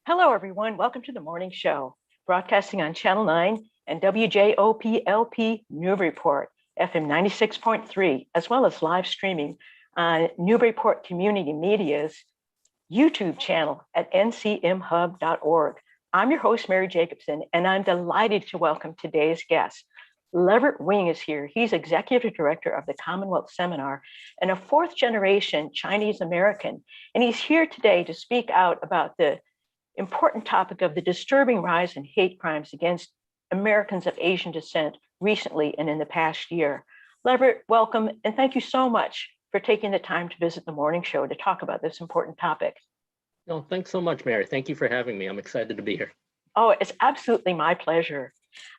Hello, everyone. Welcome to the morning show, broadcasting on Channel 9 and WJOP-LP Newburyport, FM 96.3, as well as live streaming on Newburyport Community Media's YouTube channel at ncmhub.org. I'm your host, Mary Jacobsen, and I'm delighted to welcome today's guest. Leverett Wing is here. He's executive director of the Commonwealth Seminar and a fourth-generation Chinese American, and he's here today to speak out about the important topic of the disturbing rise in hate crimes against Americans of Asian descent recently and in the past year. Leverett, welcome, and thank you so much for taking the time to visit the morning show to talk about this important topic. Oh, thanks so much, Mary. Thank you for having me. I'm excited to be here. Oh, it's absolutely my pleasure.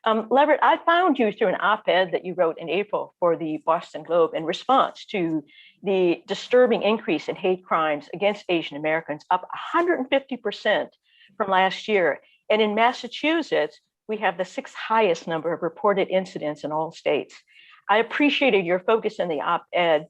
Leverett, I found you through an op-ed that you wrote in April for the Boston Globe in response to the disturbing increase in hate crimes against Asian Americans, up 150% from last year. And in Massachusetts, we have the sixth highest number of reported incidents in all states. I appreciated your focus in the op-ed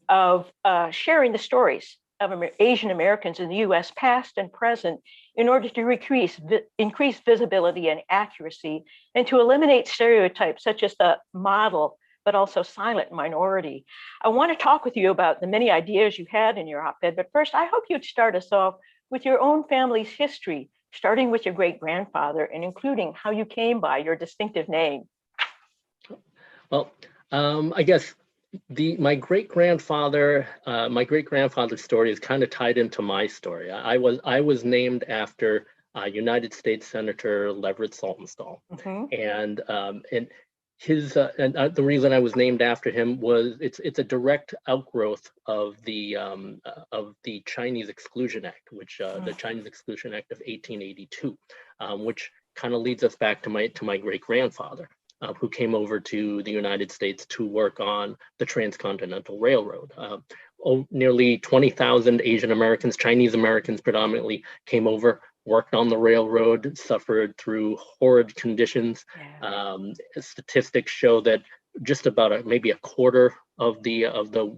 of sharing the stories of Asian Americans in the US past and present in order to increase visibility and accuracy and to eliminate stereotypes such as the model, but also silent minority. I want to talk with you about the many ideas you had in your op-ed, but first I hope you'd start us off with your own family's history, starting with your great-grandfather and including how you came by your distinctive name. Well, I guess my great-grandfather's story is kind of tied into my story. I was named after United States Senator Leverett Saltonstall, and the reason I was named after him was it's a direct outgrowth of the Chinese Exclusion Act, which the Chinese Exclusion Act of 1882, which kind of leads us back to my great-grandfather, who came over to the United States to work on the Transcontinental Railroad. Nearly 20,000 Asian Americans, Chinese Americans predominantly, came over, worked on the railroad, suffered through horrid conditions. Statistics show that just about maybe a quarter of the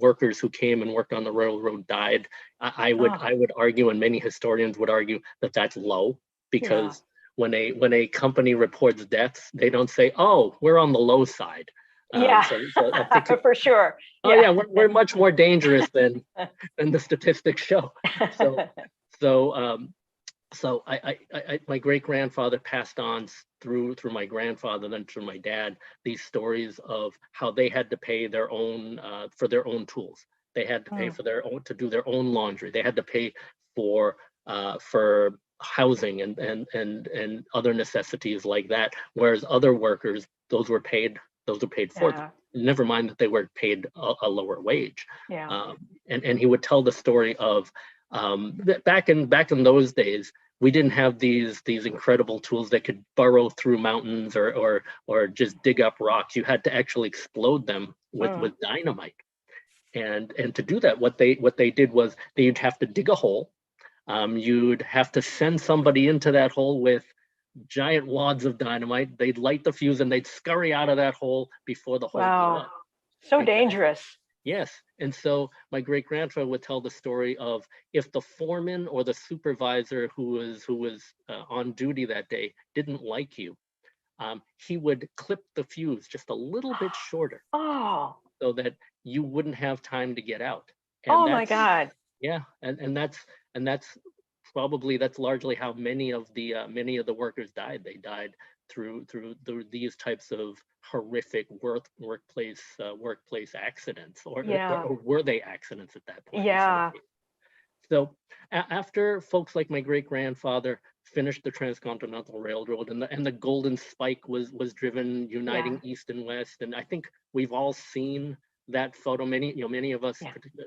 workers who came and worked on the railroad died. I would argue, and many historians would argue, that that's low, because when a company reports deaths, they don't say, "Oh, we're on the low side." For sure. Oh yeah, we're much more dangerous than the statistics show. So my great-grandfather passed on through my grandfather, then through my dad, these stories of how they had to pay their own for their own tools. They had to pay for their own, to do their own laundry. They had to pay for housing and other necessities like that. Whereas other workers, those were paid for them. Never mind that they were paid a lower wage. And he would tell the story of that back in those days, we didn't have these incredible tools that could burrow through mountains or just dig up rocks. You had to actually explode them with dynamite. And to do that, what they did was they'd have to dig a hole. You'd have to send somebody into that hole with giant wads of dynamite. They'd light the fuse and they'd scurry out of that hole before the hole blew up. So dangerous. Yes. And so my great-grandfather would tell the story of if the foreman or the supervisor who was on duty that day didn't like you, he would clip the fuse just a little bit shorter so that you wouldn't have time to get out. And my God. Yeah. And that's largely how many of the workers died. They died through these types of horrific workplace accidents, or were they accidents at that point? So after folks like my great-grandfather finished the Transcontinental Railroad and the Golden Spike was driven, uniting East and West, and I think we've all seen that photo. Many of us,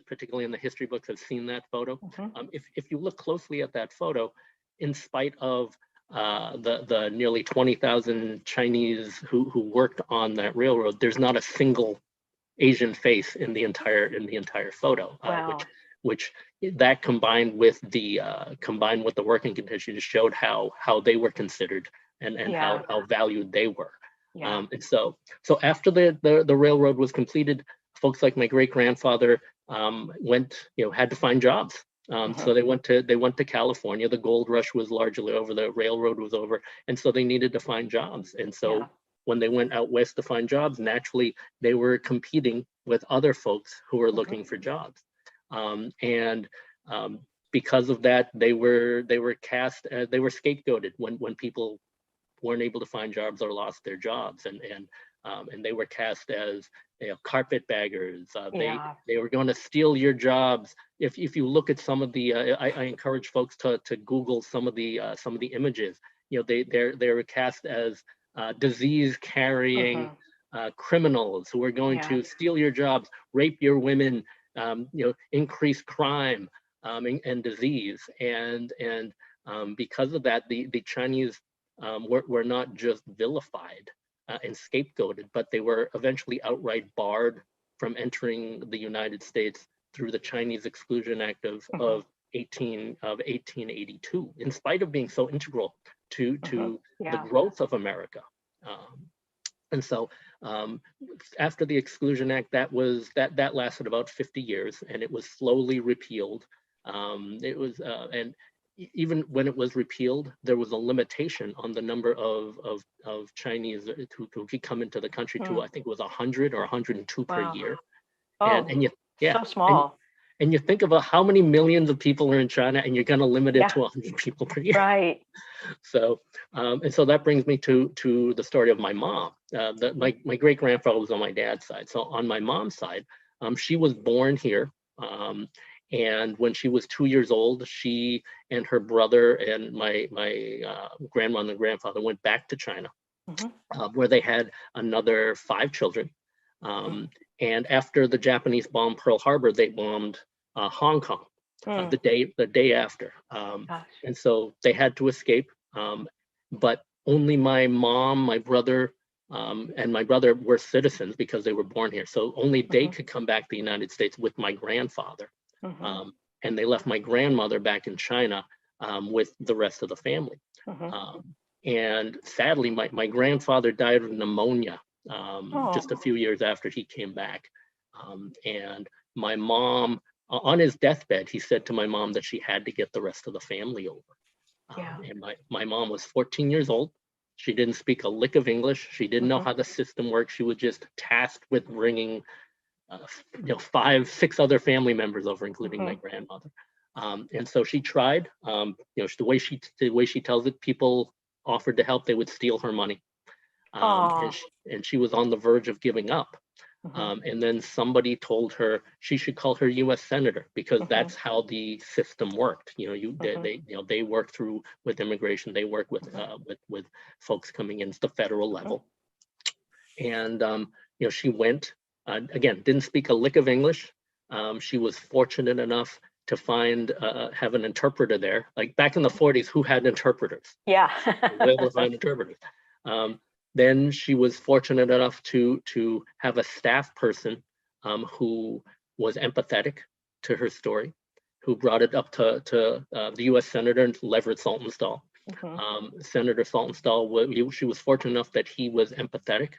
particularly in the history books, have seen that photo. If you look closely at that photo, in spite of the nearly 20,000 Chinese who worked on that railroad, there's not a single Asian face in the entire photo. Which that combined with the working conditions showed how they were considered and how valued they were. And so after the railroad was completed, folks like my great-grandfather had to find jobs. So they went to California. The gold rush was largely over. The railroad was over, and so they needed to find jobs. And so when they went out west to find jobs, naturally they were competing with other folks who were looking for jobs. And because of that, they were cast, they were scapegoated when people weren't able to find jobs or lost their jobs, and they were cast as, you know, carpetbaggers. They were going to steal your jobs. If you look at some of the, I encourage folks to Google some of the images. You know, they were cast as disease carrying criminals who are going to steal your jobs, rape your women, you know, increase crime and disease, and because of that, the Chinese were not just vilified and scapegoated, but they were eventually outright barred from entering the United States through the Chinese Exclusion Act of 1882, in spite of being so integral to the growth of America. And so after the Exclusion Act, that lasted about 50 years, and it was slowly repealed. And even when it was repealed, there was a limitation on the number of Chinese who could come into the country to, I think it was 100 or 102 per year. And so small. And you think about how many millions of people are in China, and you're going to limit it to 100 people per year. Right. So, and so that brings me to the story of my mom. My great grandfather was on my dad's side. So on my mom's side, she was born here. And when she was 2 years old, she and her brother and my grandmother and grandfather went back to China, where they had another 5 children. And after the Japanese bombed Pearl Harbor, they bombed Hong Kong the day after. And so they had to escape. But only my mom, my brother, and my brother were citizens because they were born here. So only they could come back to the United States with my grandfather. And they left my grandmother back in China with the rest of the family. And sadly, my grandfather died of pneumonia just a few years after he came back. And my mom, on his deathbed, he said to my mom that she had to get the rest of the family over. And my mom was 14 years old. She didn't speak a lick of English. She didn't know how the system worked. She was just tasked with bringing 5, 6 other family members over, including my grandmother. And so she tried. The way she tells it, people offered to help. They would steal her money, and she was on the verge of giving up. And then somebody told her she should call her U.S. senator, because that's how the system worked. They work through with immigration. They work with folks coming in. It's the federal level. And she went. Again, didn't speak a lick of English. She was fortunate enough to have an interpreter there. Like back in the 40s, who had interpreters? Yeah. Able to find interpreters. Then she was fortunate enough to have a staff person who was empathetic to her story, who brought it up to the U.S. Senator Leverett Saltonstall. Senator Saltonstall, she was fortunate enough that he was empathetic,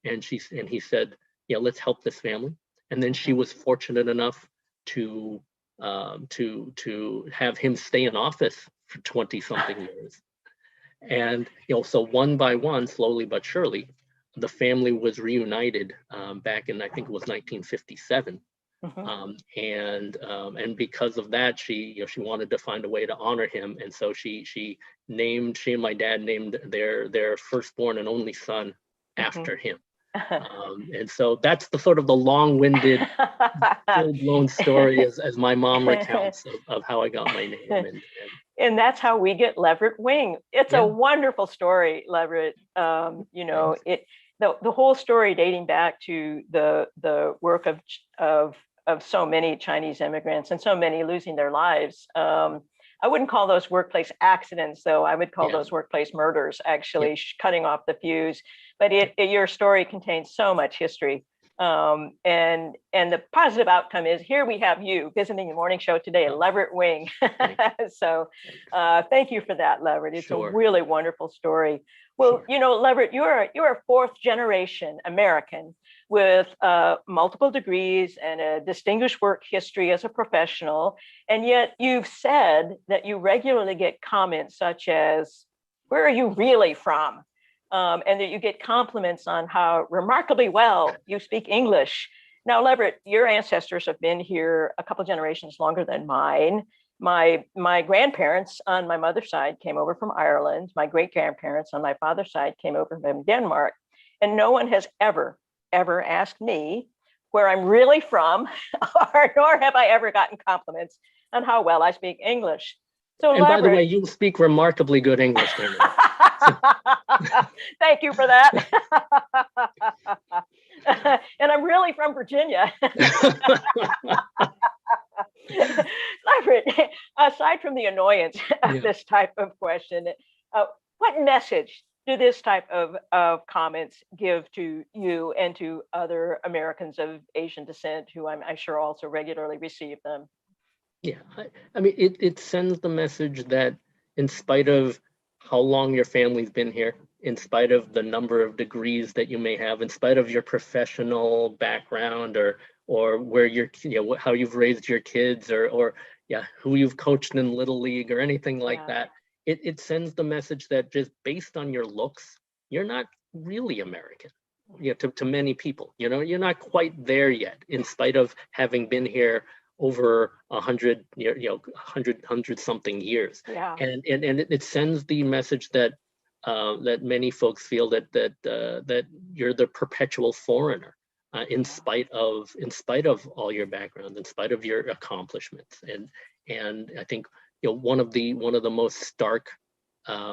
and he said, "Yeah, let's help this family." And then she was fortunate enough to have him stay in office for 20-something years. And so one by one, slowly but surely, the family was reunited back in, I think it was 1957. And because of that, she wanted to find a way to honor him, and so she and my dad named their firstborn and only son after him. And so that's the sort of the long-winded, full-blown story as my mom recounts of how I got my name. And that's how we get Leverett Wing. It's a wonderful story, Leverett. The whole story dating back to the work of so many Chinese immigrants and so many losing their lives. I wouldn't call those workplace accidents, though. I would call those workplace murders, actually, cutting off the fuse. But your story contains so much history. And the positive outcome is here we have you visiting the morning show today, Leverett Wing. So thank you for that, Leverett. It's a really wonderful story. Well, Leverett, you're a 4th generation American with multiple degrees and a distinguished work history as a professional. And yet you've said that you regularly get comments such as, where are you really from? And that you get compliments on how remarkably well you speak English. Now, Leverett, your ancestors have been here a couple generations longer than mine. My grandparents on my mother's side came over from Ireland. My great grandparents on my father's side came over from Denmark. And no one has ever asked me where I'm really from, nor have I ever gotten compliments on how well I speak English. So, and by the way, you speak remarkably good English, Mary. Thank you for that. And I'm really from Virginia. Leverett, aside from the annoyance of this type of question, what message do this type of comments give to you and to other Americans of Asian descent who I'm sure also regularly receive them? Yeah, I mean, it sends the message that in spite of how long your family's been here, in spite of the number of degrees that you may have, in spite of your professional background or where you're, how you've raised your kids or who you've coached in Little League or anything like that, it sends the message that just based on your looks, you're not really American. To many people, you're not quite there yet, in spite of having been here over 100 something years. And it sends the message that that many folks feel that you're the perpetual foreigner, in spite of all your background, in spite of your accomplishments. And I think one of the most stark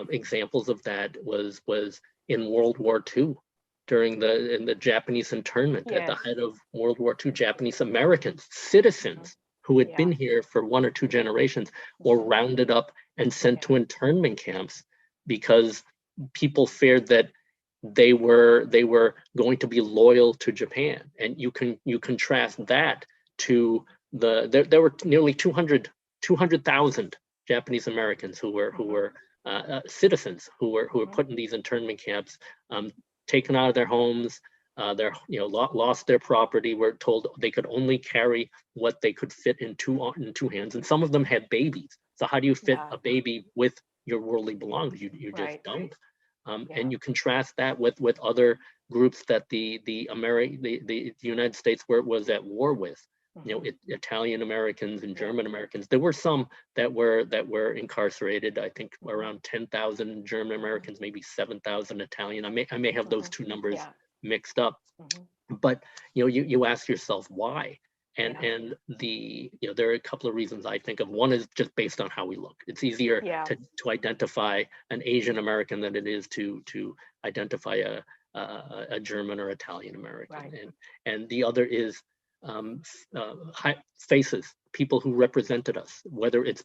examples of that was in World War II. During the Japanese internment, at the height of World War II, Japanese Americans, citizens who had been here for one or two generations, were rounded up and sent to internment camps because people feared that they were going to be loyal to Japan. And you contrast that to there were nearly 200,000 Japanese Americans who were citizens who were put in these internment camps. Taken out of their homes, lost their property, were told they could only carry what they could fit in two hands, and some of them had babies. So how do you fit a baby with your worldly belongings? You just don't. And you contrast that with other groups that the United States was at war with. Italian Americans and German Americans. There were some that were incarcerated. I think around 10,000 German Americans, maybe 7,000 Italian. I may have those two numbers mixed up. But you ask yourself why, and there are a couple of reasons I think of. One is just based on how we look. It's easier to identify an Asian American than it is to identify a German or Italian American. And the other is faces, people who represented us, whether it's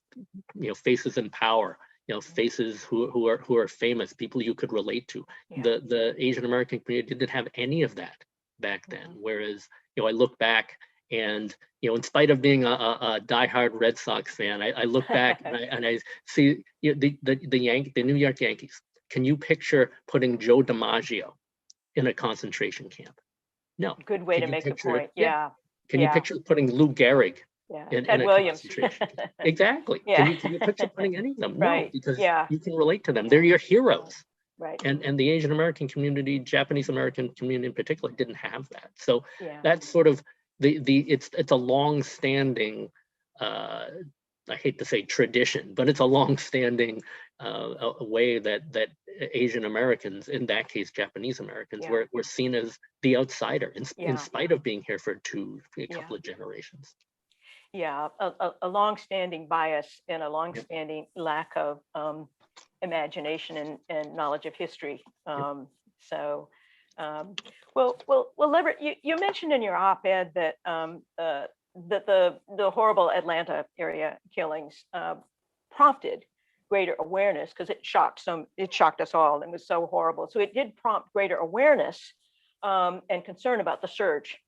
faces in power, faces who are famous, people you could relate to. The Asian American community didn't have any of that back then. Whereas I look back and in spite of being a diehard Red Sox fan, I look back and I see the New York Yankees. Can you picture putting Joe DiMaggio in a concentration camp? No. Good way to make the point. Can you picture putting Lou Gehrig in a concentration camp? Exactly. Can you picture putting any of them? No, because you can relate to them. They're your heroes. Right. And the Asian American community, Japanese American community in particular, didn't have that. So that's sort of it's a long-standing, I hate to say tradition, but it's a long-standing a way that Asian Americans, in that case Japanese Americans, were seen as the outsider in spite of being here for a couple of generations. A long-standing bias and a long-standing lack of imagination and knowledge of history. Well, Leverett, you mentioned in your op-ed that that the horrible Atlanta area killings prompted greater awareness, because it shocked us all and was so horrible. So it did prompt greater awareness and concern about the surge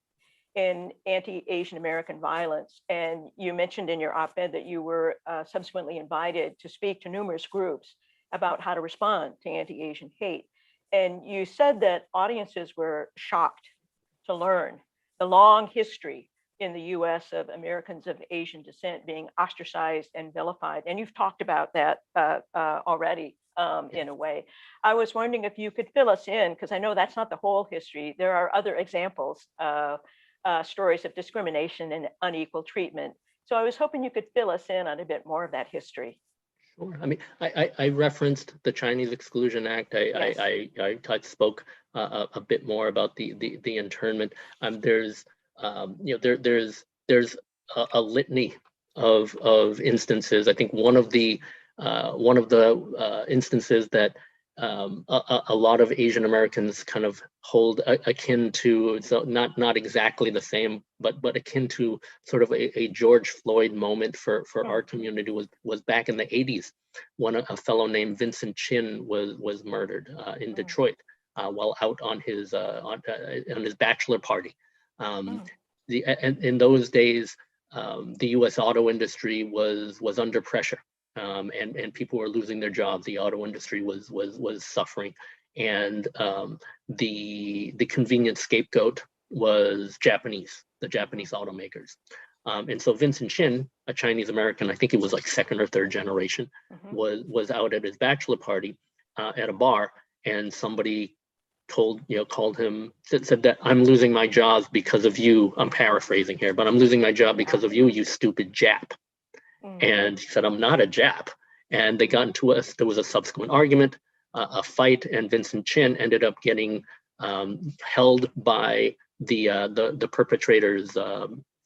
in anti-Asian American violence. And you mentioned in your op-ed that you were subsequently invited to speak to numerous groups about how to respond to anti-Asian hate. And you said that audiences were shocked to learn the long history in the US of Americans of Asian descent being ostracized and vilified. And you've talked about that already in a way. I was wondering if you could fill us in, because I know that's not the whole history. There are other examples, stories of discrimination and unequal treatment. So I was hoping you could fill us in on a bit more of that history. Sure. I mean, I referenced the Chinese Exclusion Act. Yes. I spoke a bit more about the internment. There's there's a litany of instances. I think one of the instances that a lot of Asian Americans kind of hold akin to, so not exactly the same, but akin to sort of a George Floyd moment for our community was back in the 80s when a fellow named Vincent Chin was murdered in Detroit while out on his bachelor party. In those days, the U.S. auto industry was under pressure. And people were losing their jobs. The auto industry was suffering, and the convenient scapegoat was the Japanese automakers. And so Vincent Chin, a Chinese American, I think it was like second or third generation, was out at his bachelor party at a bar, and somebody called him, said that I'm losing my job because of you. I'm paraphrasing here, but I'm losing my job because of you, you stupid Jap. And he said, I'm not a Jap. And they got into there was a subsequent argument, a fight, and Vincent Chin ended up getting held by the perpetrator's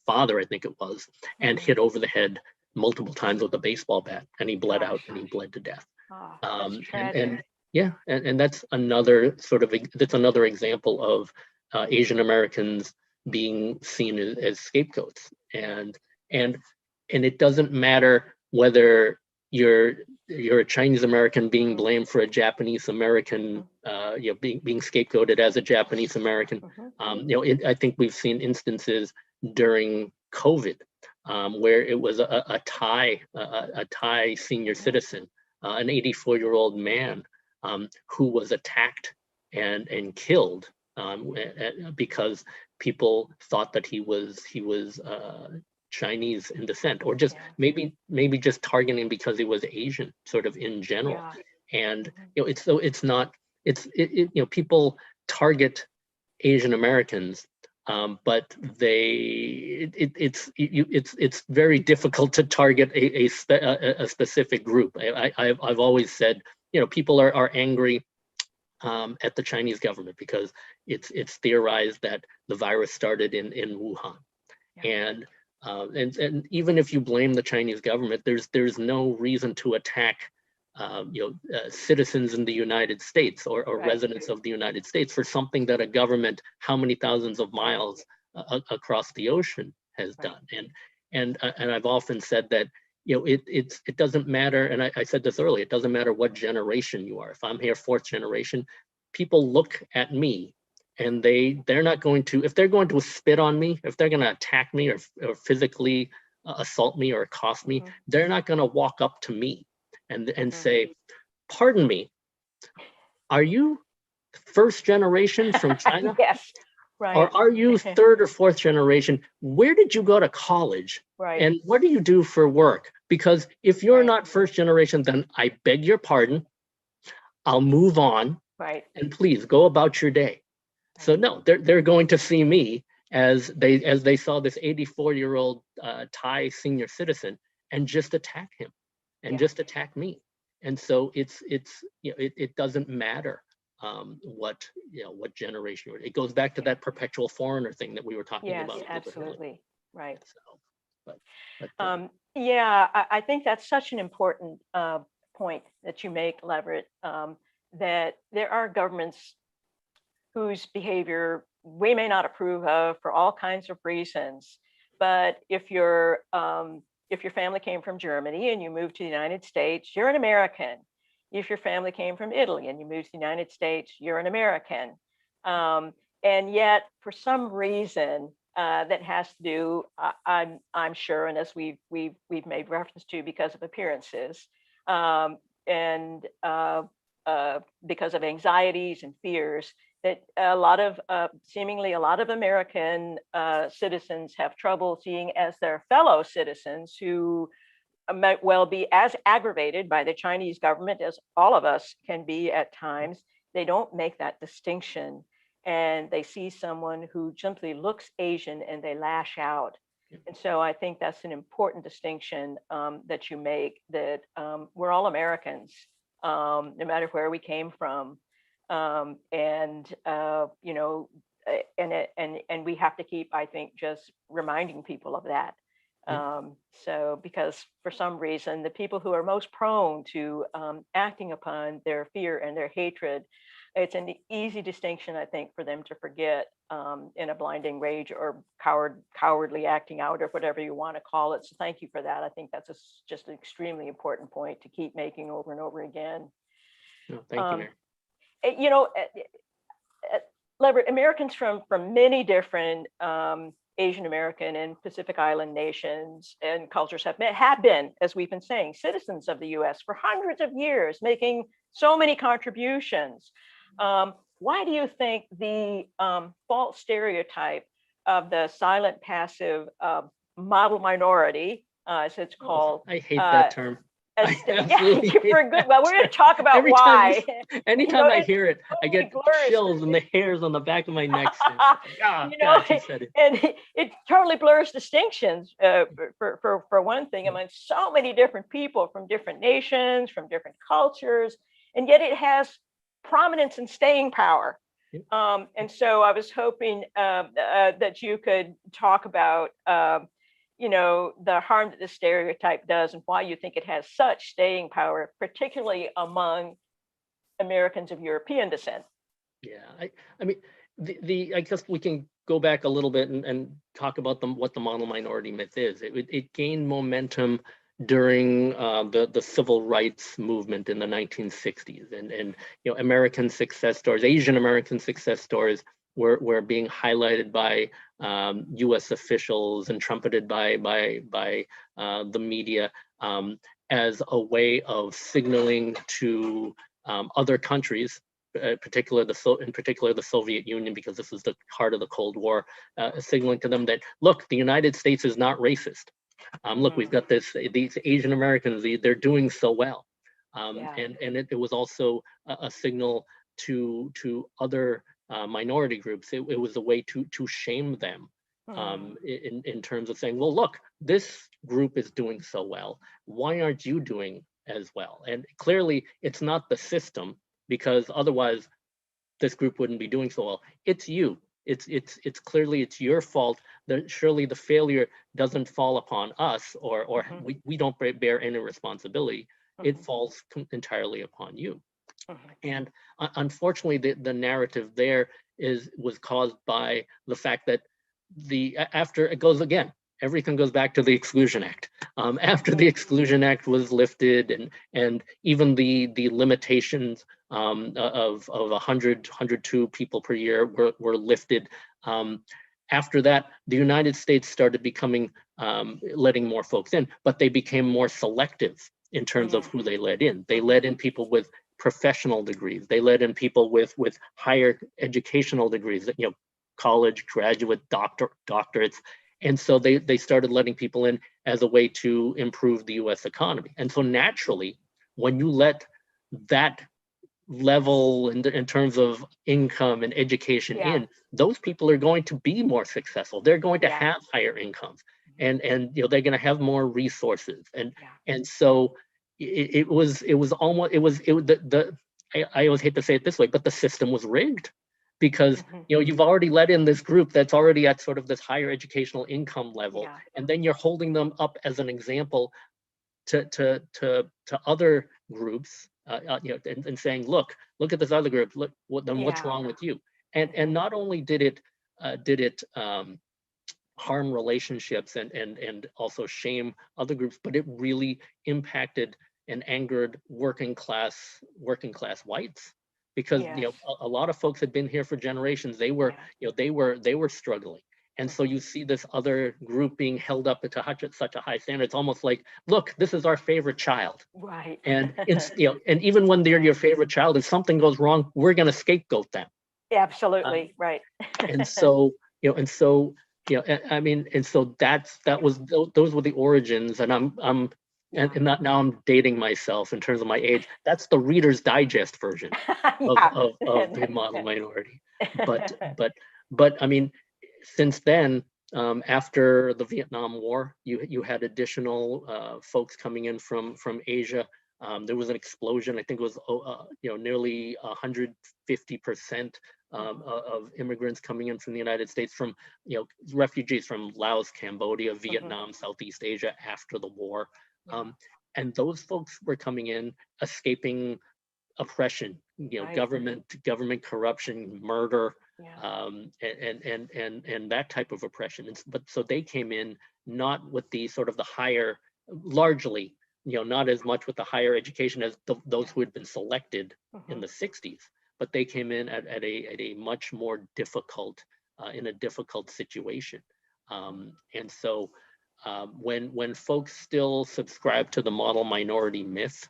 father, I think it was, and hit over the head multiple times with a baseball bat, and he bled out and he bled to death. And that's another another example of Asian Americans being seen as scapegoats. And it doesn't matter whether you're a Chinese American being blamed for a Japanese American, being scapegoated as a Japanese American. I think we've seen instances during COVID where it was a Thai senior citizen, an 84-year-old man who was attacked and killed because people thought that he was Chinese in descent, or just maybe just targeting because he was Asian, sort of in general. And people target Asian Americans, but it's very difficult to target a specific group. I've always said, people are angry at the Chinese government because it's theorized that the virus started in Wuhan. And even if you blame the Chinese government, there's no reason to attack citizens in the United States or residents of the United States for something that a government how many thousands of miles across the ocean has done. And I've often said that it doesn't matter, and I said this earlier, it doesn't matter what generation you are. If I'm here fourth generation, people look at me, and they're not going to, if they're going to spit on me, if they're going to attack me or physically assault me or accost me, they're not going to walk up to me and say, pardon me, are you first generation from China? Yes, right. Or are you third or fourth generation? Where did you go to college? Right. And what do you do for work? Because if you're not first generation, then I beg your pardon, I'll move on. Right. And please go about your day. So no, they're going to see me as they saw this 84-year-old Thai senior citizen and just attack him and just attack me. And so it doesn't matter what generation you're. It goes back to that perpetual foreigner thing that we were talking about. Yes, absolutely. Right. So, I think that's such an important point that you make, Leverett, that there are governments whose behavior we may not approve of for all kinds of reasons. But if your family came from Germany and you moved to the United States, you're an American. If your family came from Italy and you moved to the United States, you're an American. And yet, for some reason, that has to do, I'm sure, and as we've made reference to, because of appearances, and because of anxieties and fears, that a lot of seemingly a lot of American citizens have trouble seeing as their fellow citizens who might well be as aggravated by the Chinese government as all of us can be at times. They don't make that distinction, and they see someone who simply looks Asian and they lash out. And so I think that's an important distinction that you make, that we're all Americans, no matter where we came from. And you know, and we have to keep, I think, just reminding people of that. So because for some reason, the people who are most prone to acting upon their fear and their hatred, it's an easy distinction, I think, for them to forget in a blinding rage or cowardly acting out, or whatever you want to call it. So thank you for that. I think that's just an extremely important point to keep making over and over again. No, thank you, Mary. You know, Leverett, Americans from many different Asian American and Pacific Island nations and cultures have been, as we've been saying, citizens of the US for hundreds of years, making so many contributions. Why do you think the false stereotype of the silent, passive model minority, as it's called? I hate that term. Well, we're going to talk about why. Anytime I hear it, I get chills and the hairs on the back of my neck. And it totally blurs distinctions for one thing, among so many different people from different nations, from different cultures, and yet it has prominence and staying power. And so I was hoping that you could talk about you know, the harm that the stereotype does and why you think it has such staying power, particularly among Americans of European descent. Yeah, I mean, I guess we can go back a little bit and talk about what the model minority myth is. It gained momentum during the civil rights movement in the 1960s, and you know, American success stories, Asian American success stories were being highlighted by U.S. officials and trumpeted by the media as a way of signaling to other countries, in particular the Soviet Union, because this was the heart of the Cold War, signaling to them that, look, the United States is not racist. Look, we've got these Asian Americans, they're doing so well. And it was also a signal to other minority groups. It was a way to shame them in terms of saying, well, look, this group is doing so well. Why aren't you doing as well? And clearly it's not the system, because otherwise this group wouldn't be doing so well. It's you. It's clearly it's your fault. Surely the failure doesn't fall upon us, or we don't bear any responsibility. It falls entirely upon you. And unfortunately, the narrative there was caused by the fact that after it goes again, everything goes back to the Exclusion Act. After the Exclusion Act was lifted, and even the limitations of 102 people per year were lifted. After that, the United States started becoming letting more folks in, but they became more selective in terms of who they let in. They let in people with professional degrees. They let in people with higher educational degrees, you know, college, graduate, doctorates. And so they started letting people in as a way to improve the US economy. And so naturally, when you let that level in terms of income and education in, those people are going to be more successful. They're going to have higher incomes, and you know, they're going to have more resources. And so it was almost I always hate to say it this way, but the system was rigged, because you know, you've already let in this group that's already at sort of this higher educational income level, and then you're holding them up as an example to other groups, you know, and saying, look at this other group, look, what's wrong with you? And not only did it harm relationships and also shame other groups, but it really impacted and angered working class whites, because you know, a lot of folks had been here for generations. They were you know, they were struggling. And so you see this other group being held up to such a high standard. It's almost like, look, this is our favorite child. Right. And it's, you know, and even when they're your favorite child, if something goes wrong, we're going to scapegoat them. Absolutely, right. And so, I mean, and so those were the origins, and now I'm dating myself in terms of my age. That's the Reader's Digest version Yeah. of the model minority. But but I mean, since then, after the Vietnam War, you had additional folks coming in from Asia. There was an explosion. I think it was nearly 150% of immigrants coming in from the United States, from refugees from Laos, Cambodia, Vietnam, Southeast Asia after the war. And those folks were coming in, escaping oppression, Right. government corruption, murder, Yeah. and that type of oppression. But so they came in not with the sort of the higher, largely, not as much with the higher education as those who had been selected in the 60s, but they came in at a much more difficult, in a difficult situation. And so when folks still subscribe to the model minority myth,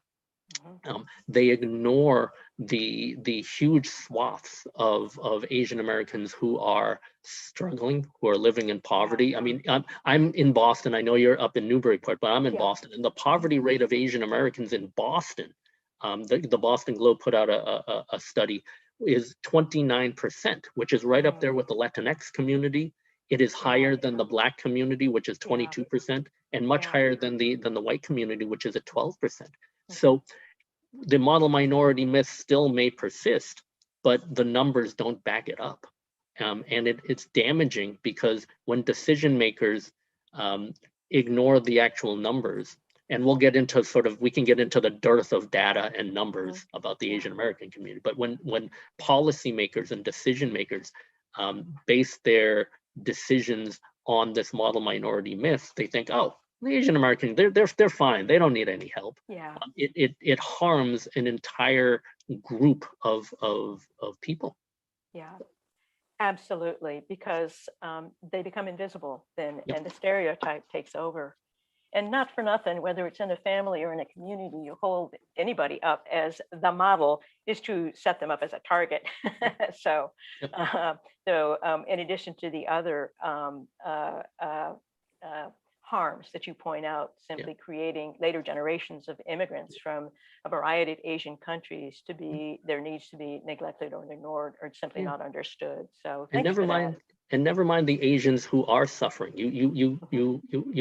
they ignore the huge swaths of Asian Americans who are struggling, who are living in poverty. I mean, I'm in Boston. I know you're up in Newburyport, but I'm in Boston, and the poverty rate of Asian Americans in Boston, the Boston Globe put out a study, is 29%, which is right up there with the Latinx community. It is higher than the Black community, which is 22%, and much higher than the white community, which is at 12%. So the model minority myth still may persist, but the numbers don't back it up. And it's damaging, because when decision makers ignore the actual numbers, and we can get into the dearth of data and numbers about the Asian American community, but when policymakers and decision makers base their decisions on this model minority myth, they think, oh, the Asian Americans, they're fine. They don't need any help. Yeah. It harms an entire group of people. Yeah. Absolutely, because they become invisible then, and the stereotype takes over. And not for nothing, whether it's in a family or in a community, you hold anybody up as the model is to set them up as a target. So in addition to the other harms that you point out, simply creating later generations of immigrants from a variety of Asian countries to be, their needs to be neglected or ignored or simply not understood. So and never mind the Asians who are suffering. You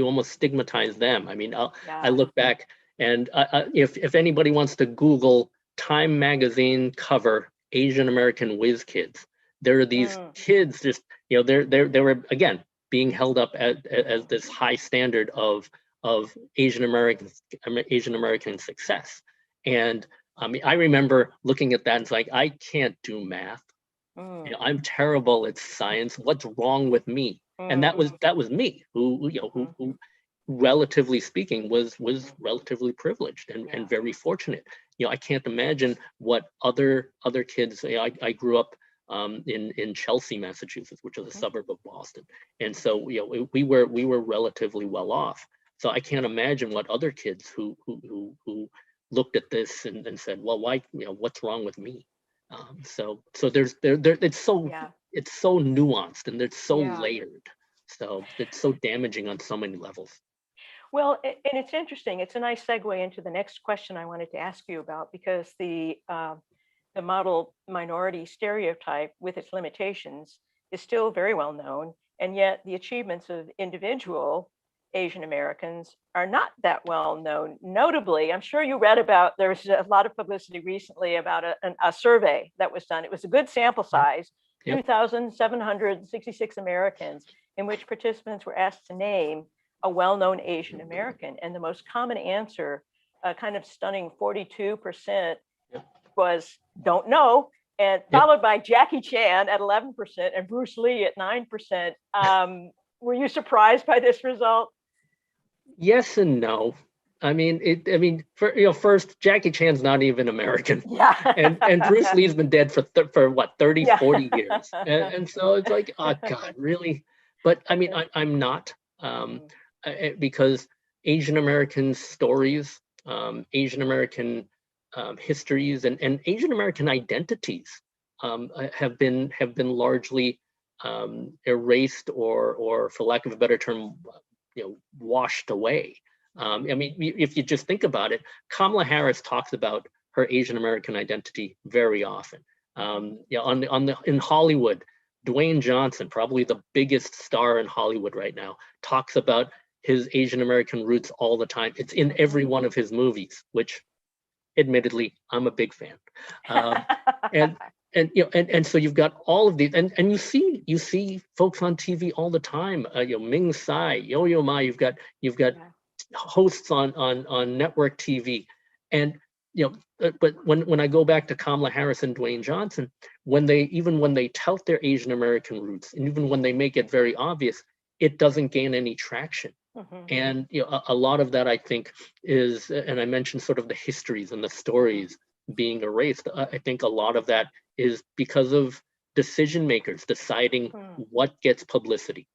almost stigmatize them. I mean, I look back, and if anybody wants to Google Time magazine cover Asian American whiz kids, there are these kids just, they were, again, being held up as this high standard of Asian American success. And I mean, I remember looking at that and it's like, I can't do math. I'm terrible at science. What's wrong with me? And that was me, who relatively speaking was relatively privileged and very fortunate. I can't imagine what other kids. I grew up in Chelsea, Massachusetts, which is a suburb of Boston, and so we were relatively well off. So I can't imagine what other kids who looked at this and said, well, why, what's wrong with me? So there's it's so nuanced, and it's so layered. So it's so damaging on so many levels. Well, and it's interesting. It's a nice segue into the next question I wanted to ask you about, because the model minority stereotype, with its limitations, is still very well known, and yet the achievements of individual Asian Americans are not that well known. Notably, I'm sure you read about, there's a lot of publicity recently about a survey that was done. It was a good sample size, 2,766 Americans, in which participants were asked to name a well-known Asian American. And the most common answer, a kind of stunning 42%, was don't know, and followed by Jackie Chan at 11% and Bruce Lee at 9%. Were you surprised by this result? Yes and no. I mean, first, Jackie Chan's not even American. And Bruce Lee's been dead for what, 30, 40 years. And so it's like, oh God, really? But I mean, I'm not, because Asian American stories, Asian American histories, and Asian American identities have been largely erased or for lack of a better term, washed away. I mean, if you just think about it, Kamala Harris talks about her Asian American identity very often. In Hollywood, Dwayne Johnson, probably the biggest star in Hollywood right now, talks about his Asian American roots all the time. It's in every one of his movies, which admittedly I'm a big fan. And so you've got all of these, and you see folks on TV all the time. Ming Tsai, Yo-Yo Ma. You've got hosts on network TV, and but when I go back to Kamala Harris and Dwayne Johnson, when they tout their Asian American roots, and even when they make it very obvious, it doesn't gain any traction. And a lot of that, I think, is, and I mentioned sort of the histories and the stories being erased. I think a lot of that is because of decision makers deciding what gets publicity,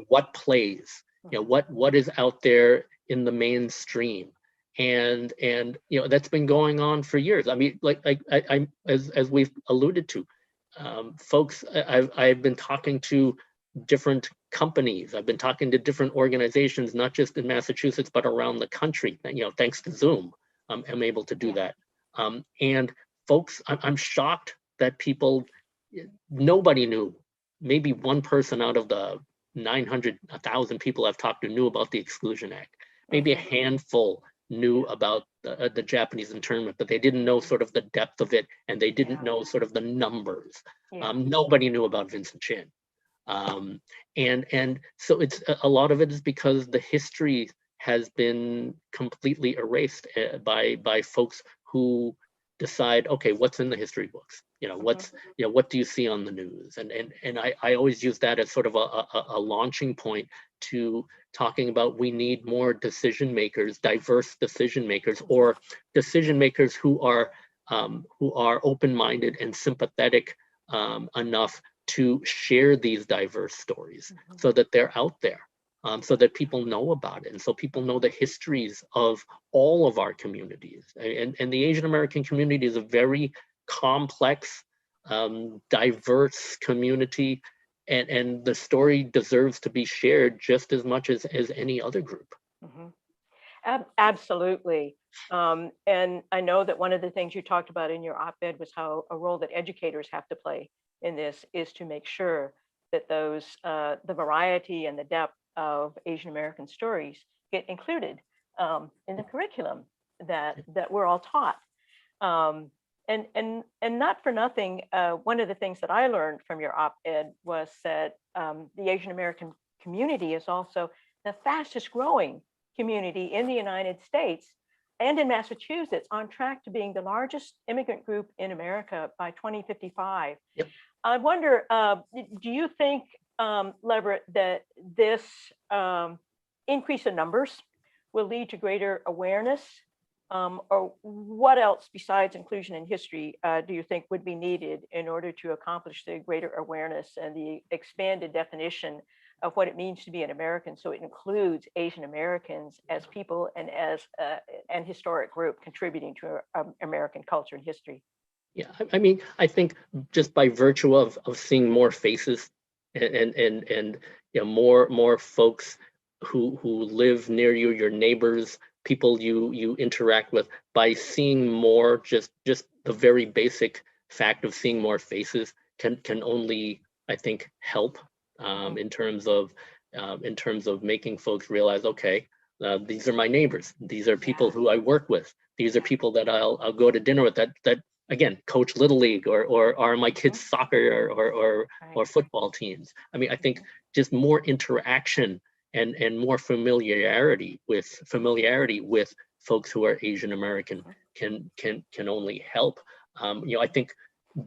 what plays, what is out there in the mainstream, and that's been going on for years. I mean, I as we've alluded to, folks, I've been talking to different companies. I've been talking to different organizations, not just in Massachusetts, but around the country. Thanks to Zoom, I'm able to do that. And folks, I'm shocked that nobody knew. Maybe one person out of the 900, 1,000 people I've talked to knew about the Exclusion Act. Maybe a handful knew about the Japanese internment, but they didn't know sort of the depth of it, and they didn't know sort of the numbers. Nobody knew about Vincent Chin. And so it's a lot of it is because the history has been completely erased by folks who decide, okay, what's in the history books? What do you see on the news? And I always use that as sort of a launching point to talking about we need more decision makers, diverse decision makers, or decision makers who are open-minded and sympathetic enough to share these diverse stories so that they're out there. So that people know about it, and so people know the histories of all of our communities. And the Asian American community is a very complex, diverse community, and the story deserves to be shared just as much as any other group. Absolutely. And I know that one of the things you talked about in your op-ed was how a role that educators have to play in this is to make sure that those the variety and the depth of Asian American stories get included in the curriculum that we're all taught. And not for nothing, one of the things that I learned from your op-ed was that the Asian American community is also the fastest growing community in the United States and in Massachusetts, on track to being the largest immigrant group in America by 2055. Yep. I wonder, do you think, Leverett, that this increase in numbers will lead to greater awareness? Or what else besides inclusion in history do you think would be needed in order to accomplish the greater awareness and the expanded definition of what it means to be an American, so it includes Asian Americans as people and as an historic group contributing to American culture and history? Yeah, I mean, I think just by virtue of seeing more faces and more folks who live near you, your neighbors, people you interact with, by seeing more, just the very basic fact of seeing more faces can only, I think, help in terms of making folks realize, okay, these are my neighbors, these are people who I work with, these are people that I'll go to dinner with, that again, coach Little League or are my kids' soccer or football teams. I mean, I think just more interaction and more familiarity with folks who are Asian American can only help. I think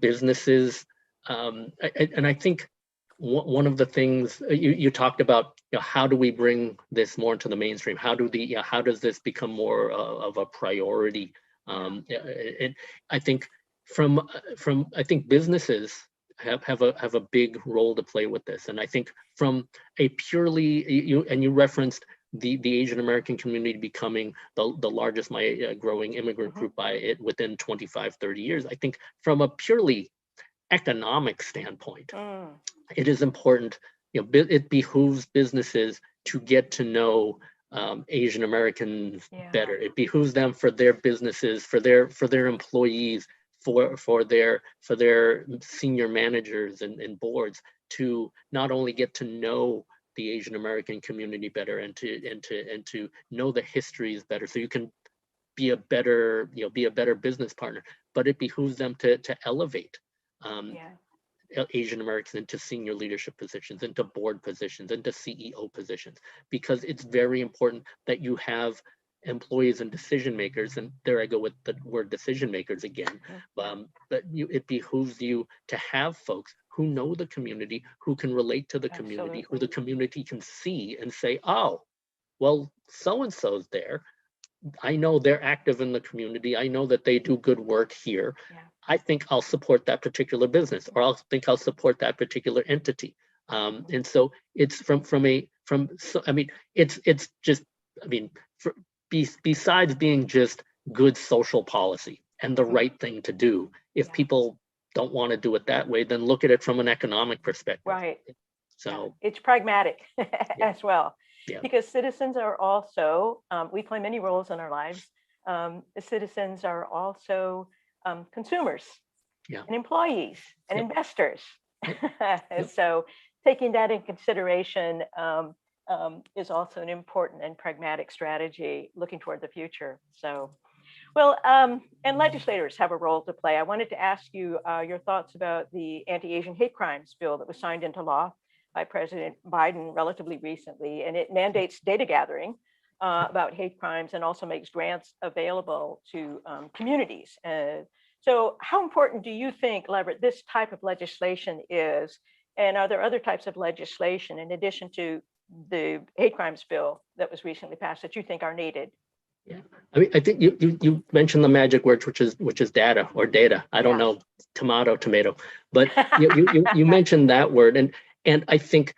businesses, and I think one of the things you talked about, how do we bring this more into the mainstream? How does this become more of a priority? And I think I think businesses have a big role to play with this. And I think from a purely, you referenced the Asian American community becoming the largest growing immigrant group within 25, 30 years. I think from a purely economic standpoint, it is important, it behooves businesses to get to know Asian Americans better. It behooves them for their businesses, for their employees, for their senior managers and boards to not only get to know the Asian American community better and to know the histories better, so you can be a better business partner, but it behooves them to elevate Asian Americans into senior leadership positions, into board positions, into CEO positions, because it's very important that you have employees and decision makers, and there I go with the word decision makers again, but it behooves you to have folks who know the community, who can relate to the community, who the community can see and say, oh, well, so-and-so's there. I know they're active in the community. I know that they do good work here. I think I'll support that particular business, or I'll support that particular entity. And so it's besides being just good social policy and the right thing to do, if people don't want to do it that way, then look at it from an economic perspective. Right. So it's pragmatic as well. Yeah. Because citizens are also, we play many roles in our lives. Citizens are also consumers and employees and investors. So taking that in consideration is also an important and pragmatic strategy looking toward the future. So, well, and legislators have a role to play. I wanted to ask you your thoughts about the anti-Asian hate crimes bill that was signed into law by President Biden relatively recently, and it mandates data gathering about hate crimes and also makes grants available to communities. So how important do you think, Leverett, this type of legislation is? And are there other types of legislation in addition to the hate crimes bill that was recently passed that you think are needed? Yeah, I mean, I think you mentioned the magic word, which is data or data. I don't know, tomato, but you mentioned that word, and I think,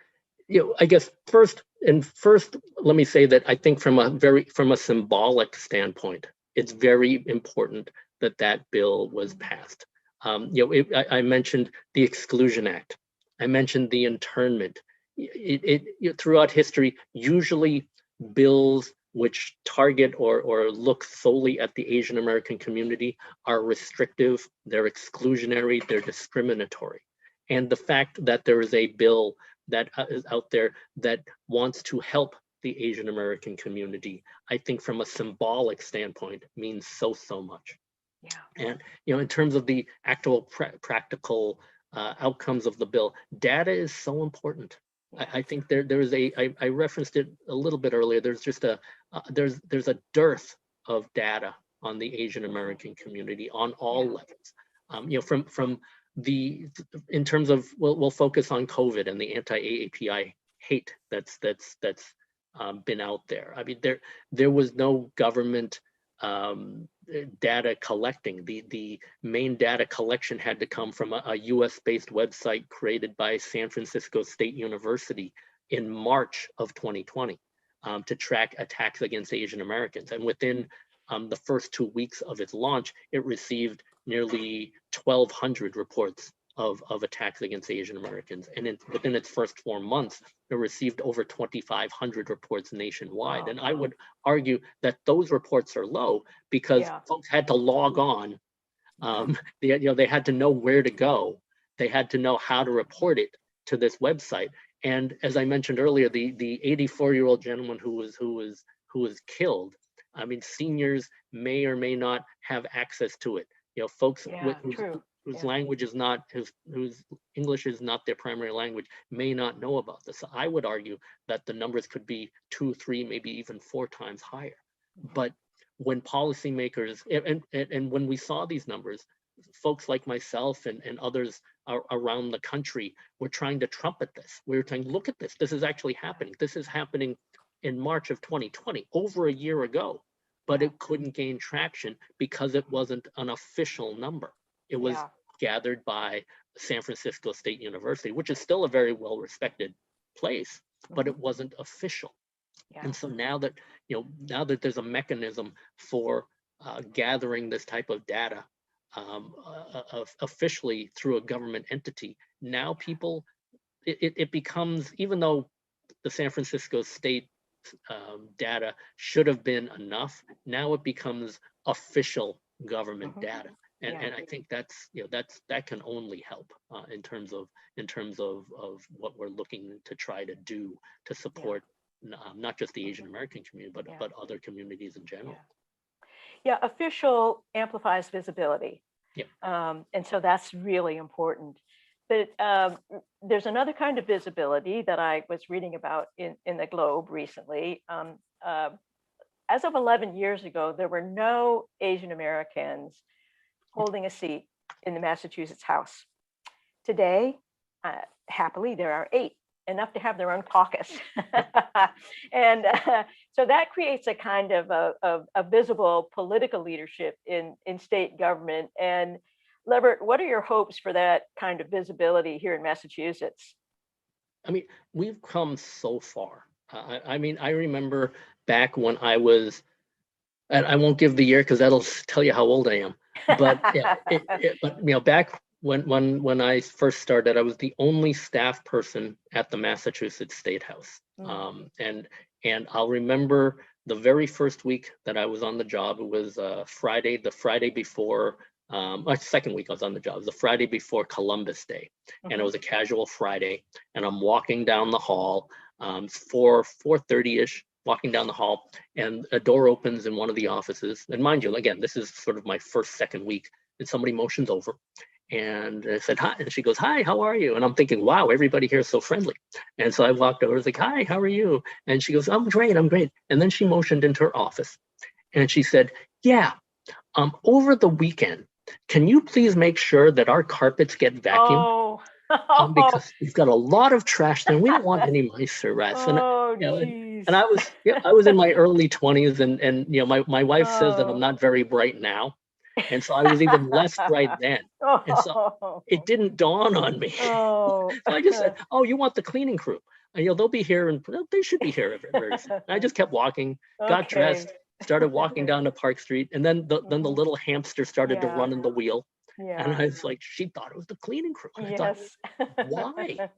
I guess first, let me say that I think from a symbolic standpoint, it's very important that bill was passed. I mentioned the Exclusion Act. I mentioned the internment. Throughout history, usually bills which target or look solely at the Asian American community are restrictive, they're exclusionary, they're discriminatory. And the fact that there is a bill that is out there that wants to help the Asian American community, I think from a symbolic standpoint means so much. And in terms of the actual practical outcomes of the bill, data is so important. I think there is I referenced it a little bit earlier. There's just there's a dearth of data on the Asian American community on all levels. From in terms of we'll focus on COVID and the anti-AAPI hate that's been out there. I mean, there was no government data collecting. The main data collection had to come from a US-based website created by San Francisco State University in March of 2020 to track attacks against Asian Americans. And within the first 2 weeks of its launch, it received nearly 1,200 reports of attacks against Asian Americans. And within its first 4 months, it received over 2,500 reports nationwide. Wow. And I would argue that those reports are low because folks had to log on. They had to know where to go. They had to know how to report it to this website. And as I mentioned earlier, the 84-year-old gentleman who was killed, I mean, seniors may or may not have access to it. Folks whose language is not, whose English is not their primary language may not know about this. I would argue that the numbers could be 2, 3, maybe even 4 times higher. But when policymakers, and when we saw these numbers, folks like myself and others around the country were trying to trumpet this. We were saying, look at this. This is actually happening. This is happening in March of 2020, over a year ago. But it couldn't gain traction because it wasn't an official number. It was gathered by San Francisco State University, which is still a very well-respected place, but it wasn't official. And so now that there's a mechanism for gathering this type of data, officially through a government entity, now people, it becomes, even though the San Francisco State data should have been enough, now it becomes official government data. And I think that's, that can only help in terms of what we're looking to try to do to support not just the Asian American community, but other communities in general. Yeah, official amplifies visibility. Yeah. And so that's really important. But there's another kind of visibility that I was reading about in the Globe recently. As of 11 years ago, there were no Asian Americans holding a seat in the Massachusetts House. Today, happily, there are 8, enough to have their own caucus. And so that creates a kind of a visible political leadership in state government. And Leverett, what are your hopes for that kind of visibility here in Massachusetts? I mean, we've come so far. I mean, I remember back when I was, and I won't give the year because that'll tell you how old I am. But but back when I first started, I was the only staff person at the Massachusetts State House. And I'll remember the very first week that I was on the job. It was Friday, the Friday before. Second week I was on the job. It was the Friday before Columbus Day, and it was a casual Friday. And I'm walking down the hall, 4:30ish, walking down the hall, and a door opens in one of the offices. And mind you, again, this is sort of my second week, and somebody motions over. And I said, hi. And she goes, hi, how are you? And I'm thinking, wow, everybody here is so friendly. And so I walked over, I was like, hi, how are you? And she goes, I'm great. And then she motioned into her office. And she said, yeah, over the weekend, can you please make sure that our carpets get vacuumed? Because we've got a lot of trash there. And we don't want any mice or rats. And I was in my early 20s, and my wife says that I'm not very bright now. And so I was even less bright then. And so it didn't dawn on me. So I just said, oh, you want the cleaning crew? And they'll be here, and they should be here very soon. And I just kept walking, got dressed, started walking down to Park Street, and then the little hamster started to run in the wheel. And I was like, she thought it was the cleaning crew. And I thought, why?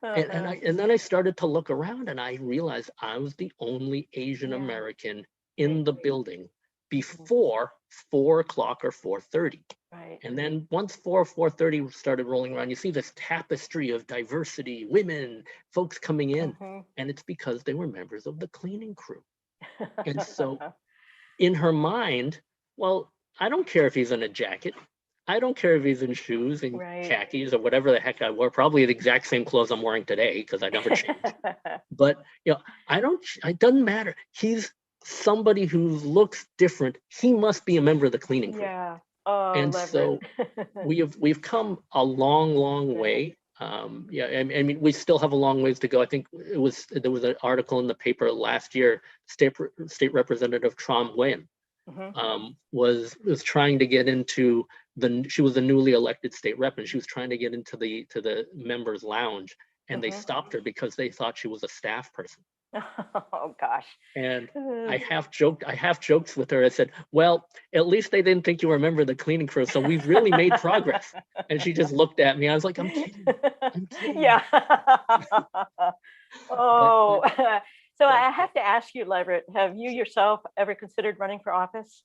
And then I started to look around, and I realized I was the only Asian American in the building before 4 o'clock or 4:30. Right. And then once 4:30 started rolling around, you see this tapestry of diversity, women, folks coming in, and it's because they were members of the cleaning crew. And so in her mind, well, I don't care if he's in a jacket. I don't care if he's in shoes and khakis or whatever the heck I wore, probably the exact same clothes I'm wearing today because I never changed. But, it doesn't matter. He's somebody who looks different. He must be a member of the cleaning crew. Yeah. And so we've come a long way. I mean, we still have a long ways to go. I think there was an article in the paper last year. State Representative Trom Nguyen was trying to get into she was a newly elected state rep, and she was trying to get into the members' lounge, and they stopped her because they thought she was a staff person. Oh gosh. And I half joked with her. I said, well, at least they didn't think you were a member of the cleaning crew, so we've really made progress. And she just looked at me. I was like, I'm kidding. Yeah. So I have to ask you, Leverett, have you yourself ever considered running for office?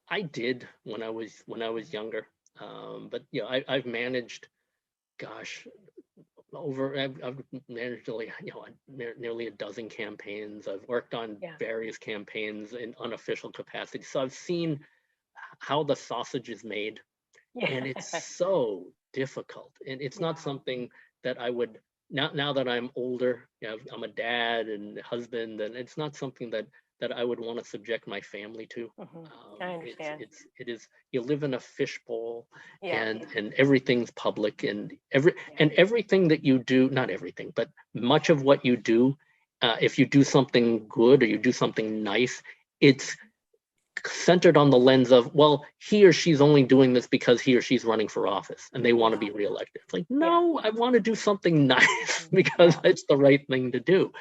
I did when I was younger, but I've managed, gosh, I've managed nearly a dozen campaigns. I've worked on various campaigns in unofficial capacity, so I've seen how the sausage is made, and it's so difficult. And it's not something that I would now that I'm older. I'm a dad and husband, and it's not something that I would want to subject my family to. I understand. It is, you live in a fishbowl, and everything's public, and everything that you do, not everything, but much of what you do, if you do something good or you do something nice, it's centered on the lens of, well, he or she's only doing this because he or she's running for office and they want to be reelected. It's like, no, I want to do something nice because it's the right thing to do.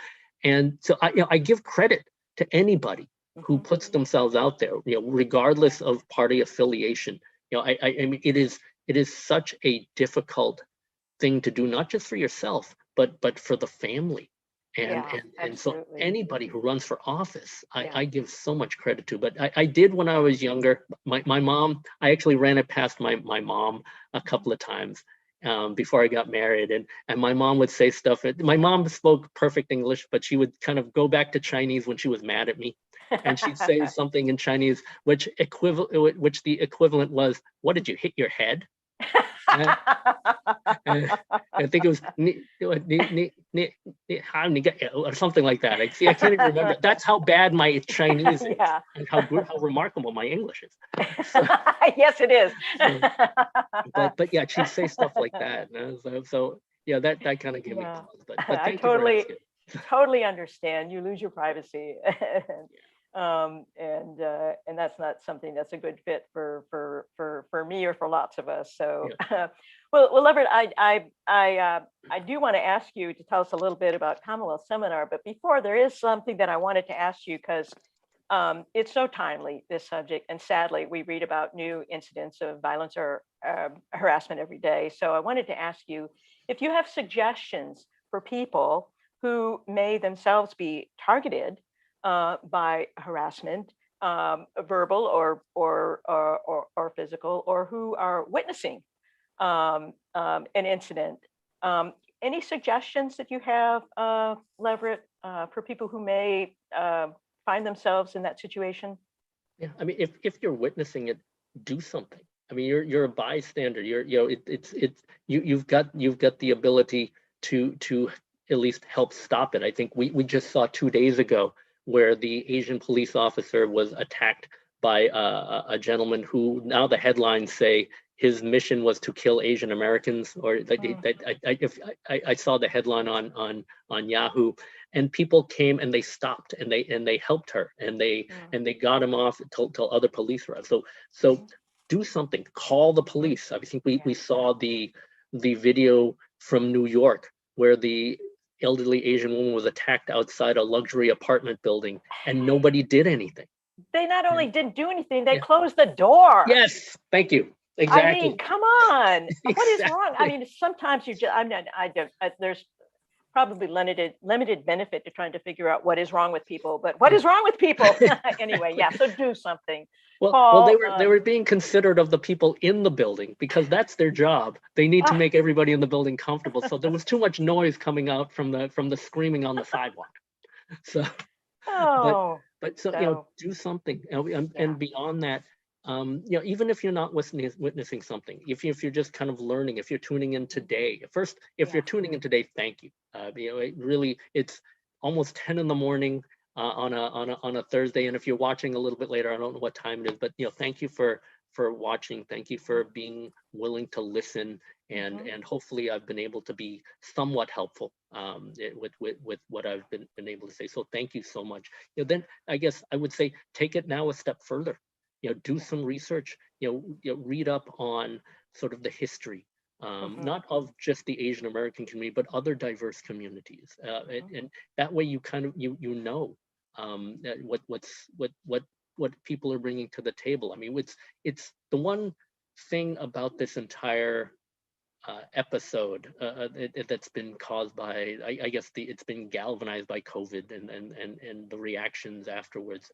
And so I give credit to anybody who puts themselves out there, regardless of party affiliation, I mean, it is such a difficult thing to do, not just for yourself, but for the family. And so anybody who runs for office, I give so much credit to. But I did when I was younger. My mom, I actually ran it past my mom a couple of times before I got married, and my mom would say stuff. My mom spoke perfect English, but she would kind of go back to Chinese when she was mad at me, and she'd say something in Chinese, which the equivalent was, "What did you hit your head?" I think it was or something like that. I can't even remember. That's how bad my Chinese is, and how remarkable my English is. So, yes, it is. but yeah, she'd say stuff like that. So yeah, that kind of gave me pause. But I thank you for asking. totally understand. You lose your privacy. And that's not something that's a good fit for me or for lots of us. So, well, Leverett, I do want to ask you to tell us a little bit about Commonwealth Seminar, but before, there is something that I wanted to ask you, because it's so timely, this subject, and sadly, we read about new incidents of violence or harassment every day. So I wanted to ask you if you have suggestions for people who may themselves be targeted by harassment, verbal or physical, or who are witnessing an incident. Any suggestions that you have, Leverett, for people who may find themselves in that situation? Yeah, I mean, if you're witnessing it, do something. I mean, you're a bystander. You've got the ability to at least help stop it. I think we just saw 2 days ago where the Asian police officer was attacked by a gentleman who now the headlines say his mission was to kill Asian Americans, or I saw the headline on Yahoo, and people came and they stopped and they helped her and they got him off till other police were. So do something. Call the police. I think we saw the video from New York where the elderly Asian woman was attacked outside a luxury apartment building and nobody did anything. They not only didn't do anything, they closed the door. Yes, thank you. Exactly. I mean, come on. Exactly. What is wrong? I mean, sometimes you just, there's probably limited benefit to trying to figure out what is wrong with people, but what is wrong with people? Anyway, yeah, so do something. Well, they were being considerate of the people in the building, because that's their job. They need to make everybody in the building comfortable. So there was too much noise coming out from the screaming on the sidewalk. So, but do something, and beyond that, even if you're not witnessing something, if you're just kind of learning, if you're tuning in today, first, if you're tuning in today, thank you. It's almost 10 in the morning. On a Thursday, and if you're watching a little bit later, I don't know what time it is, but thank you for watching. Thank you for being willing to listen, and hopefully I've been able to be somewhat helpful with what I've been able to say. So thank you so much. Then I guess I would say take it now a step further. Do some research. Read up on sort of the history. Not of just the Asian American community, but other diverse communities, and that way you kind of know what people are bringing to the table. I mean, it's the one thing about this entire episode that's been caused by, I guess it's been galvanized by COVID and the reactions afterwards.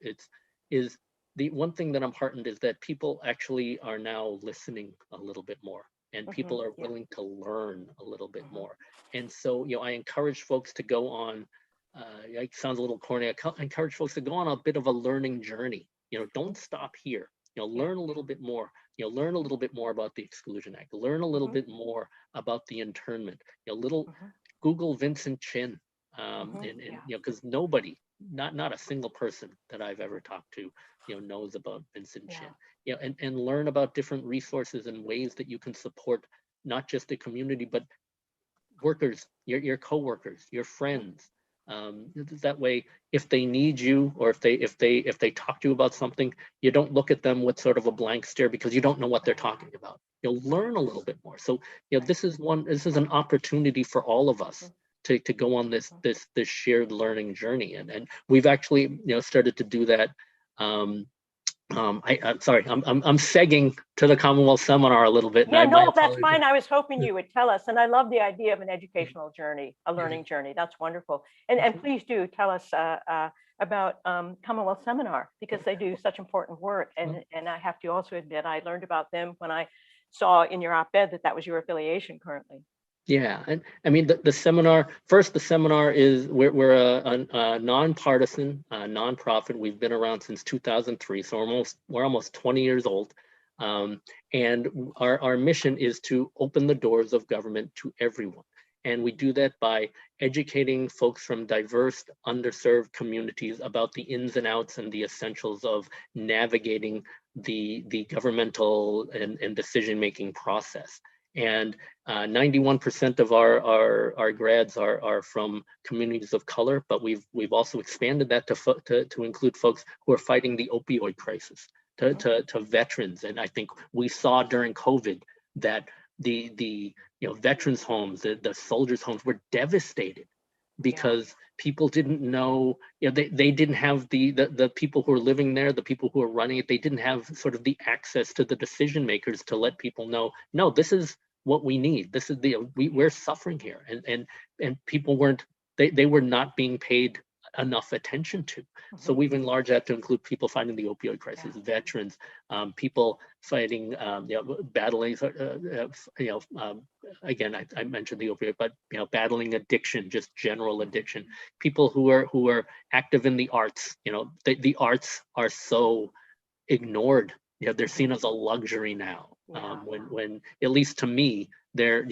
Is the one thing that I'm heartened is that people actually are now listening a little bit more, and people are willing to learn a little bit more. And so, I encourage folks to go on, it sounds a little corny, I encourage folks to go on a bit of a learning journey. Don't stop here. Learn a little bit more. Learn a little bit more about the Exclusion Act. Learn a little bit more about the internment. Google Vincent Chin, because nobody, not a single person that I've ever talked to, knows about Vincent Chin. And learn about different resources and ways that you can support not just the community, but workers, your coworkers, your friends. That way, if they need you, or if they talk to you about something, you don't look at them with sort of a blank stare because you don't know what they're talking about. You'll learn a little bit more. So this is an opportunity for all of us to go on this shared learning journey, and we've actually started to do that I'm sorry, I'm segging to the Commonwealth Seminar a little bit. Yeah, no, that's fine. I was hoping you would tell us, and I love the idea of an educational journey, a learning journey. That's wonderful. And please do tell us about Commonwealth Seminar, because they do such important work. And I have to also admit, I learned about them when I saw in your op-ed that was your affiliation currently. Yeah, and I mean the seminar. First, the seminar is we're a nonpartisan nonprofit. We've been around since 2003, so we're almost 20 years old. And our mission is to open the doors of government to everyone, and we do that by educating folks from diverse, underserved communities about the ins and outs and the essentials of navigating the governmental and decision-making process. And 91% of our grads are from communities of color, but we've also expanded that to include folks who are fighting the opioid crisis, to veterans. And I think we saw during COVID that the veterans homes, the soldiers homes were devastated because people didn't know, they didn't have the people who are living there, the people who are running it, they didn't have sort of the access to the decision makers to let people know, no, this is what we need. This is we're suffering here. And people they were not being paid enough attention to. So we've enlarged that to include people fighting the opioid crisis, veterans, people fighting, battling, again, I mentioned the opioid, but battling addiction, just general addiction. People who are active in the arts. The arts are so ignored. They're seen as a luxury now. When at least to me, they're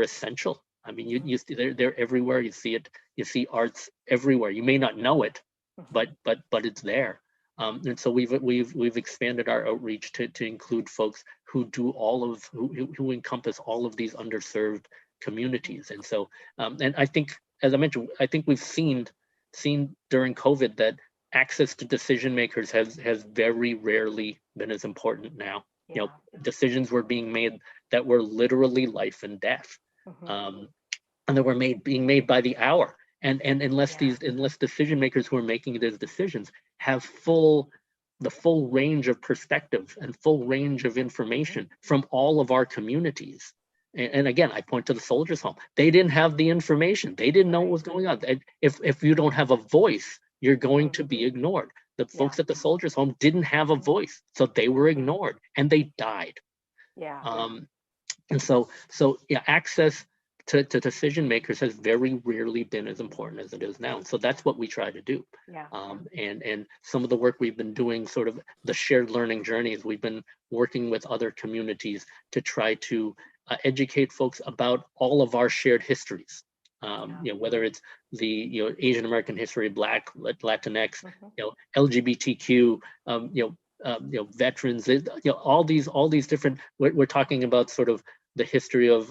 essential. I mean, they're everywhere. You see it. You see arts everywhere. You may not know it, but it's there. And so we've expanded our outreach to include folks who do who encompass all of these underserved communities. And so and I think, as I mentioned, I think we've seen during COVID that access to decision makers has very rarely been as important now. Decisions were being made that were literally life and death, and that were being made by the hour. And unless decision makers who are making these decisions have the full range of perspective and full range of information from all of our communities. And again, I point to the soldiers' home. They didn't have the information. They didn't know what was going on. If you don't have a voice, you're going to be ignored. The folks at the soldiers' home didn't have a voice, so they were ignored and they died. And so access to decision makers has very rarely been as important as it is now. And so that's what we try to do. And some of the work we've been doing, sort of the shared learning journeys, we've been working with other communities to try to educate folks about all of our shared histories. Whether it's the Asian American history, Black, Latinx, LGBTQ, veterans, all these different. We're talking about sort of the history of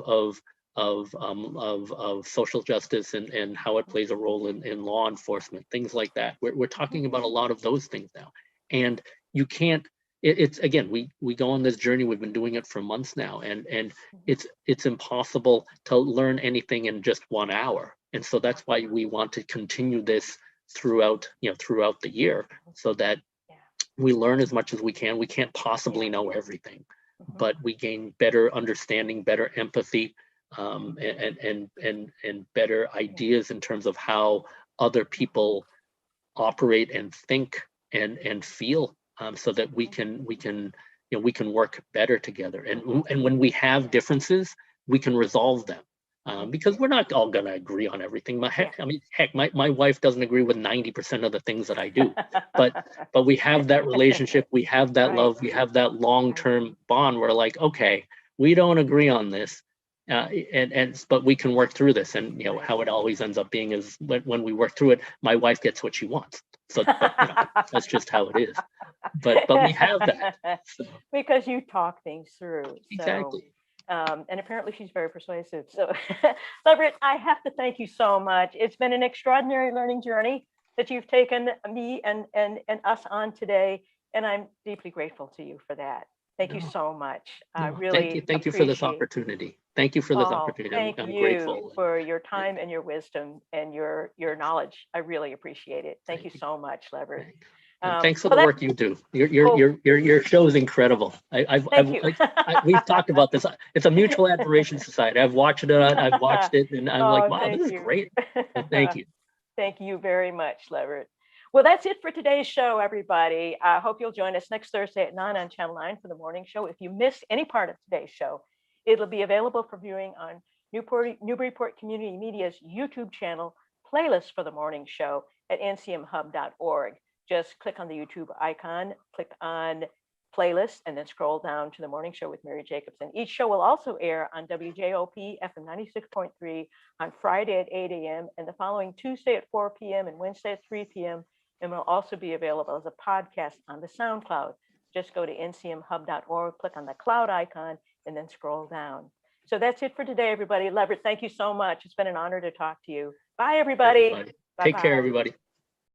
social justice and how it plays a role in law enforcement, things like that. We're talking about a lot of those things now, and you can't. It's again, we go on this journey. We've been doing it for months now, and it's impossible to learn anything in just 1 hour. And so that's why we want to continue this throughout the year, so that we learn as much as we can. We can't possibly know everything, but we gain better understanding, better empathy, and better ideas in terms of how other people operate and think and feel. So that we can work better together, and when we have differences, we can resolve them, because we're not all going to agree on everything. My wife doesn't agree with 90% of the things that I do, but we have that relationship, we have that love, we have that long-term bond. We're like, okay, we don't agree on this, but we can work through this. And how it always ends up being is when we work through it, my wife gets what she wants. So that's just how it is. But we have that. So. Because you talk things through. Exactly. And apparently she's very persuasive. So Leverett, I have to thank you so much. It's been an extraordinary learning journey that you've taken me and us on today. And I'm deeply grateful to you for that. Thank you so much. I really thank you for this opportunity. Thank you for this opportunity. I'm grateful for your time and your wisdom and your knowledge. I really appreciate it. Thank you so much, Leverett. And thanks for well, the work you do. Your show is incredible. Thank you. We've talked about this. It's a mutual admiration society. I've watched it, and I'm like, wow, thank this is you. great. So thank you. Thank you very much, Leverett. Well, that's it for today's show, everybody. I hope you'll join us next Thursday at 9 on Channel 9 for the morning show. If you missed any part of today's show, it'll be available for viewing on Newburyport Community Media's YouTube channel, Playlist for the Morning Show at ncmhub.org. Just click on the YouTube icon, click on Playlist, and then scroll down to the morning show with Mary Jacobsen. Each show will also air on WJOP FM 96.3 on Friday at 8 a.m. and the following Tuesday at 4 p.m. and Wednesday at 3 p.m. and will also be available as a podcast on the SoundCloud. Just go to ncmhub.org, click on the cloud icon, and then scroll down. So that's it for today, everybody. Leverett, thank you so much. It's been an honor to talk to you. Bye, everybody. Take care, everybody.